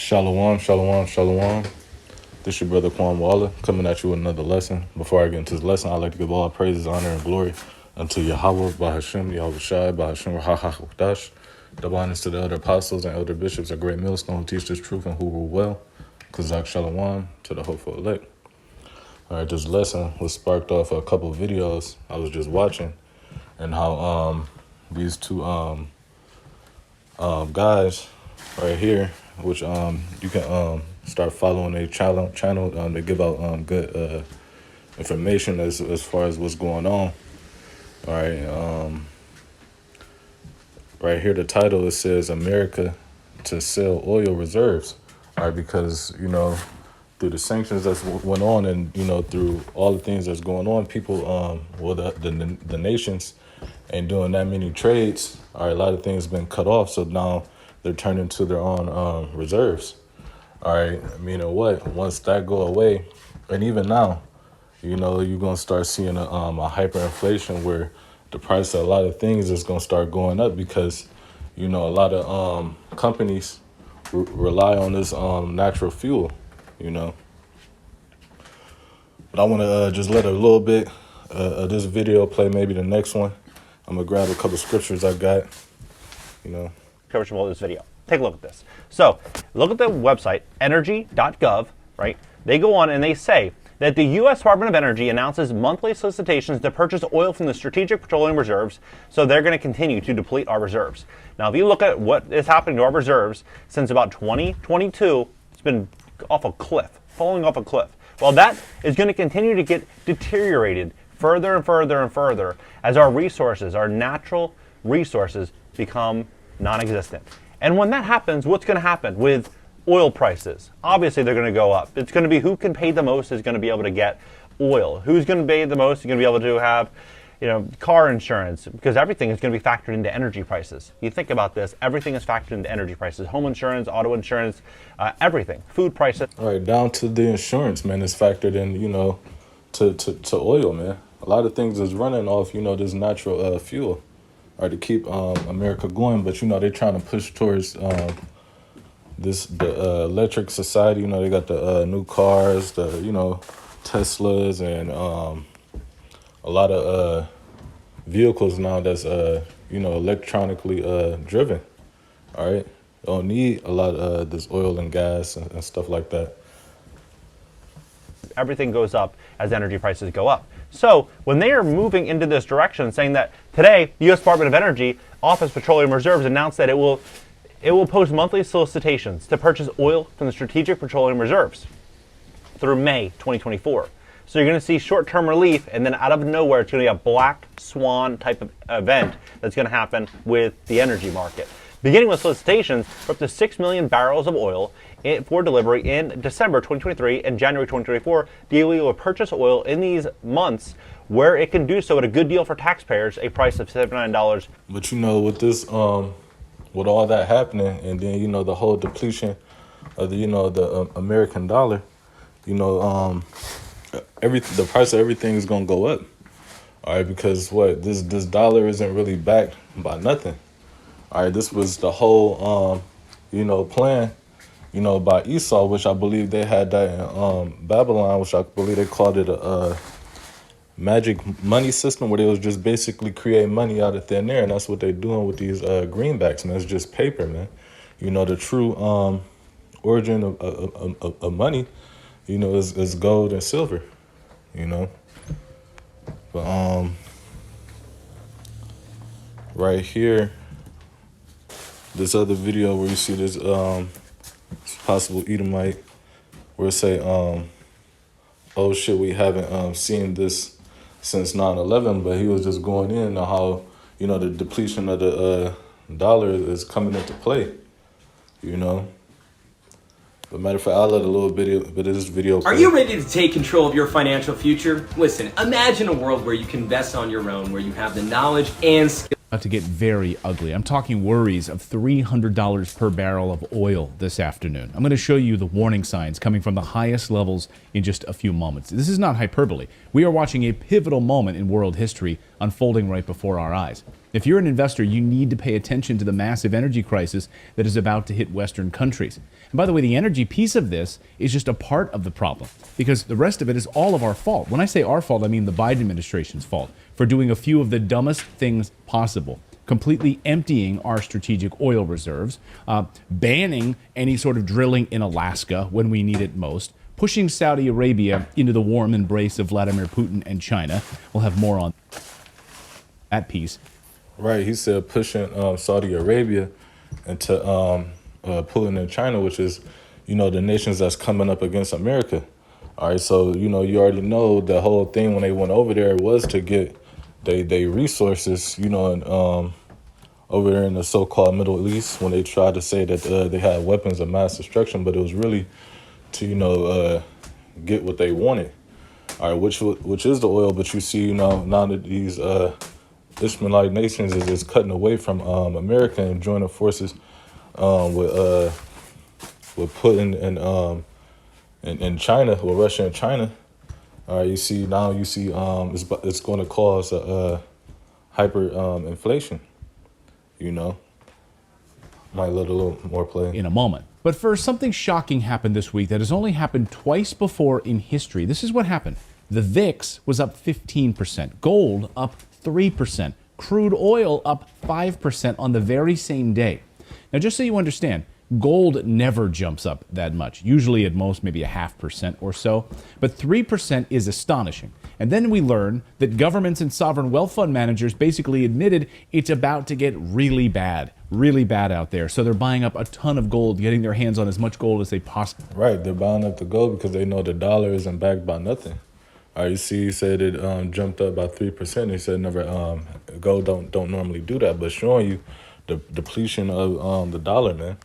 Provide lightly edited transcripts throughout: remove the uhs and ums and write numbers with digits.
Shalom, shalom, shalom. This your brother Quan Waller coming at you with another lesson. Before I get into this lesson, I'd like to give all praises, honor, and glory unto Yahweh, Bahashem, Yahweh Shai, Bahashem, Rahachakdash. Double honors to the elder apostles and elder bishops at Great Millstone who teach this truth and who rule well. Kazak Shalom to the hopeful elect. All right, this lesson was sparked off a couple of videos I was just watching, and how these two guys right here, which you can start following their channel. They give out good information as far as what's going on. All right, right here the title, it says America to sell oil reserves. All right, because through the sanctions that's went on, and through all the things that's going on, people the nations ain't doing that many trades. All right, a lot of things been cut off, so now they're turning to their own reserves. All right, meaning what? Once that go away, and even now, you're gonna start seeing a hyperinflation where the price of a lot of things is gonna start going up because a lot of companies rely on this natural fuel. But I want to just let a little bit of this video play, maybe the next one. I'm going to grab a couple scriptures I got, Coverage below this video. Take a look at this. So look at the website, energy.gov, right? They go on and they say that the U.S. Department of Energy announces monthly solicitations to purchase oil from the Strategic Petroleum Reserves, so they're going to continue to deplete our reserves. Now, if you look at what is happening to our reserves since about 2022, it's been off a cliff, falling off a cliff. Well, that is going to continue to get deteriorated further and further and further as our resources, our natural resources, become non-existent. And when that happens, what's going to happen with oil prices? Obviously, they're going to go up. It's going to be who can pay the most is going to be able to get oil. Who's going to pay the most is going to be able to have car insurance, because everything is going to be factored into energy prices. You think about this, everything is factored into energy prices. Home insurance, auto insurance, everything, food prices. All right, down to the insurance, man, is factored in, to oil, man. A lot of things is running off, this natural fuel, or to keep America going. But, they're trying to push towards the electric society. They got the new cars, the, Teslas, and a lot of vehicles now that's electronically driven. All right, don't need a lot of this oil and gas and stuff like that. Everything goes up as energy prices go up. So when they are moving into this direction, saying that today the U.S. Department of Energy Office of Petroleum Reserves announced that it will post monthly solicitations to purchase oil from the Strategic Petroleum Reserves through May 2024. So you're going to see short-term relief, and then out of nowhere, it's going to be a black swan type of event that's going to happen with the energy market. Beginning with solicitations for up to 6 million barrels of oil for delivery in December 2023 and January 2024, DOE will purchase oil in these months where it can do so at a good deal for taxpayers, a price of $79. But with this, with all that happening, and then the whole depletion of the American dollar, the price of everything is gonna go up. All right, because this dollar isn't really backed by nothing. All right, this was the whole plan, by Esau, which I believe they had that in Babylon, which I believe they called it a magic money system, where they was just basically create money out of thin air, and that's what they're doing with these greenbacks, man. It's just paper, man. The true origin of money, is gold and silver, But right here, this other video where you see this possible Edomite, where it say, oh shit, we haven't seen this since 9/11, but he was just going in on how, the depletion of the dollar is coming into play, But matter of fact, I'll let a little bit of this video play. Are you ready to take control of your financial future? Listen, imagine a world where you can invest on your own, where you have the knowledge and skill. about to get very ugly. I'm talking worries of $300 per barrel of oil this afternoon. I'm going to show you the warning signs coming from the highest levels in just a few moments. This is not hyperbole. We are watching a pivotal moment in world history unfolding right before our eyes. If you're an investor, you need to pay attention to the massive energy crisis that is about to hit Western countries. And by the way, the energy piece of this is just a part of the problem, because the rest of it is all of our fault. When I say our fault, I mean the Biden administration's fault for doing a few of the dumbest things possible. Completely emptying our strategic oil reserves, banning any sort of drilling in Alaska when we need it most, pushing Saudi Arabia into the warm embrace of Vladimir Putin and China. We'll have more on that piece. Right, he said pushing Saudi Arabia into Putin and China, which is, the nations that's coming up against America. All right, so, you already know the whole thing when they went over there was to get they resources, and over there in the so-called Middle East when they tried to say that they had weapons of mass destruction, but it was really to, get what they wanted. All right, which is the oil, but you see, now that these Ishmaelite nations is cutting away from America and joining forces with Putin and China, with Russia and China. All right, you see it's going to cause hyper inflation. Might let a little more play in a moment. But first, something shocking happened this week that has only happened twice before in history. This is what happened. The VIX was up 15%, gold up 3%, crude oil up 5% on the very same day. Now, just so you understand, gold never jumps up that much, usually at most maybe 0.5% or so, but 3% is astonishing. And then we learn that governments and sovereign wealth fund managers basically admitted it's about to get really bad out there. So they're buying up a ton of gold, getting their hands on as much gold as they possibly. Right, they're buying up the gold because they know the dollar isn't backed by nothing. All right, you see, he said it jumped up by 3%. He said never gold don't normally do that, but showing you the depletion of the dollar, man.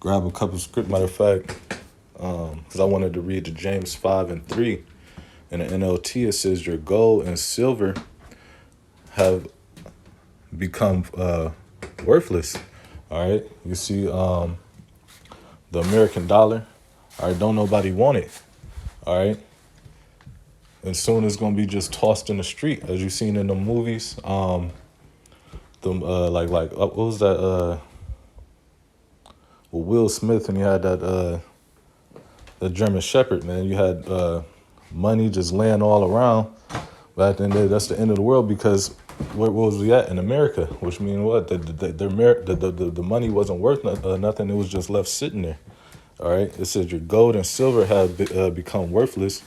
Grab a couple script, matter of fact, because I wanted to read the James 5:3. In the NLT, it says your gold and silver have become worthless. All right, you see the American dollar. All right, don't nobody want it. All right, and soon it's gonna be just tossed in the street, as you've seen in the movies. What was that? With Will Smith, and you had that the German Shepherd, man. You had money just laying all around. But at the end of the day, that's the end of the world, because where was we at in America? Which means what? The money wasn't worth nothing. It was just left sitting there. All right. It says your gold and silver have become worthless.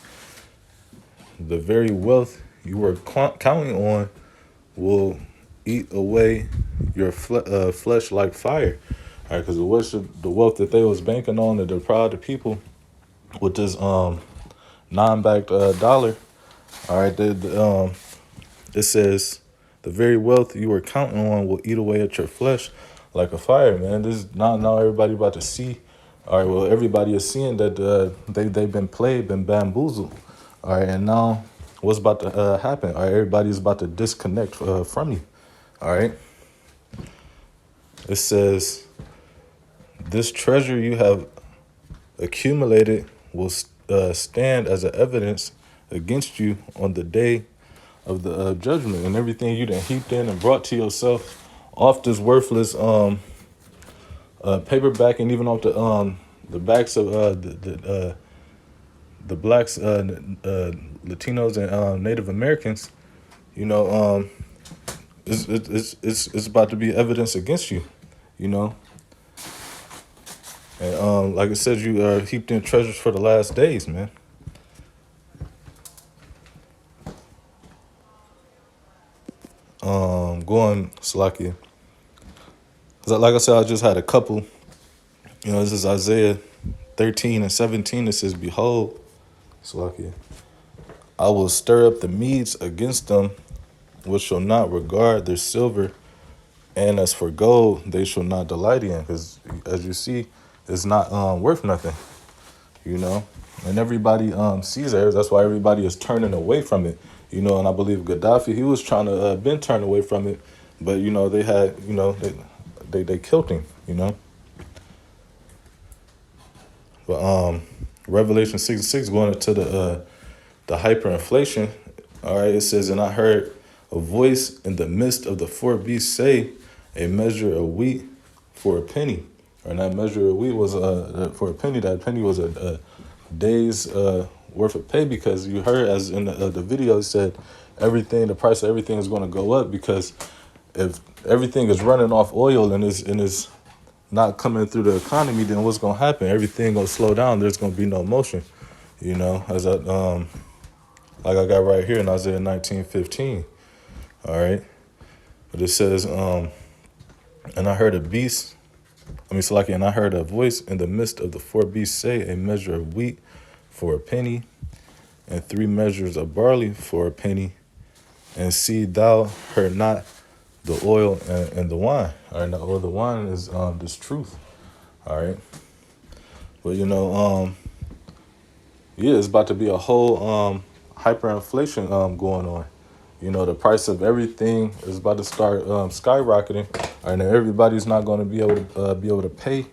The very wealth you were counting on will eat away your flesh like fire. All right, because the wealth that they was banking on to deprive the people with this non-backed dollar. All right, it says the very wealth you were counting on will eat away at your flesh like a fire, man. This is now everybody about to see. All right, well, everybody is seeing that they've been played, been bamboozled. All right, and now what's about to happen? All right, everybody's about to disconnect from you. All right. It says, this treasure you have accumulated will stand as an evidence against you on the day of the judgment, and everything you done heaped in and brought to yourself off this worthless paperback, and even off the backs of the blacks, Latinos, and Native Americans. It's about to be evidence against you, And like I said, you heaped in treasures for the last days, man. Going Salakia. Like I said, I just had a couple. This is Isaiah 13:17. It says, behold, Salakia, I will stir up the Medes against them, which shall not regard their silver, and as for gold, they shall not delight in, because as you see, it's not worth nothing, and everybody sees it. That's why everybody is turning away from it. You know, and I believe Gaddafi, he was trying to been turned away from it, but you know they had, you know, they killed him. You know, but Revelation 6:6 going into the hyperinflation. All right, it says, and I heard a voice in the midst of the four beasts say, a measure of wheat for a penny. And that measure of wheat was for a penny. That penny was a day's worth of pay, because you heard, as in the video, it said everything, the price of everything is going to go up, because if everything is running off oil and is not coming through the economy, then what's going to happen? Everything going to slow down. There's going to be no motion. You know, as like I got right here in Isaiah 19:15. All right. But it says, and I heard a beast, and I heard a voice in the midst of the four beasts say, a measure of wheat for a penny, and 3 measures of barley for a penny, and see thou heard not the oil and the wine. All right, the oil, the wine is this truth. All right. But you know, yeah, it's about to be a whole hyperinflation going on. You know, the price of everything is about to start skyrocketing, and everybody's not going to be able to pay.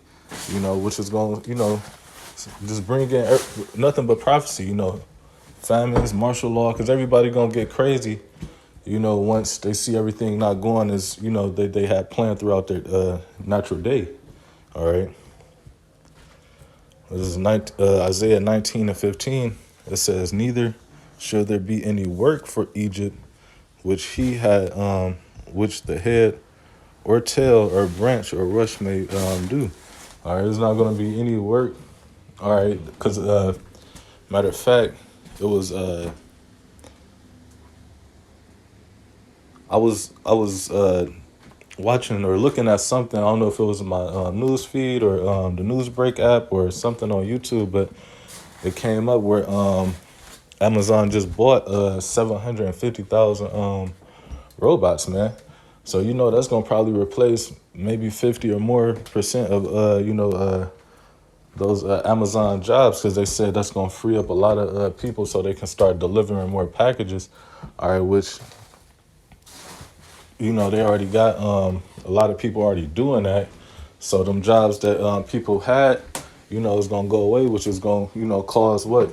You know, which is going, you know, just bring in nothing but prophecy. You know, famines, martial law, because everybody gonna get crazy. You know, once they see everything not going as, you know, they had planned throughout their natural day. All right. This is Isaiah 19:15. It says, neither shall there be any work for Egypt, which he had, which the head or tail or branch or rush may do. All right, there's not going to be any work. All right, because matter of fact, it was I was watching or looking at something. I don't know if it was my news feed or the Newsbreak app or something on YouTube, but it came up where Amazon just bought 750,000 robots, man. So you know that's gonna probably replace maybe 50 or more percent of those Amazon jobs, because they said that's gonna free up a lot of people so they can start delivering more packages. All right, which, you know, they already got a lot of people already doing that. So them jobs that people had, you know, is gonna go away, which is gonna, you know, cause what,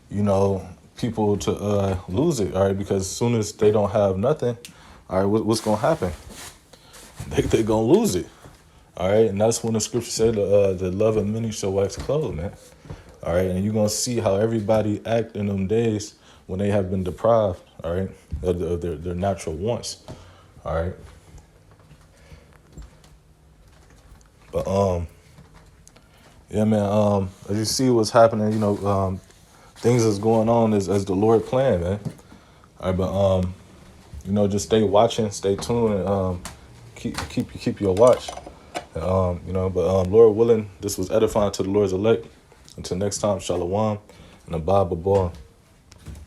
you know, people to lose it. All right, because as soon as they don't have nothing, all right, what's gonna happen? They're gonna lose it. All right, and that's when the scripture said the love of many shall wax cold, man. All right, and you're gonna see how everybody act in them days when they have been deprived, all right, of their natural wants. All right. But yeah, man, as you see what's happening, you know, things is going on as the Lord planned, man. All right, but you know, just stay watching, stay tuned, and keep your watch. You know, but Lord willing, this was edifying to the Lord's elect. Until next time, shalom and abba ball.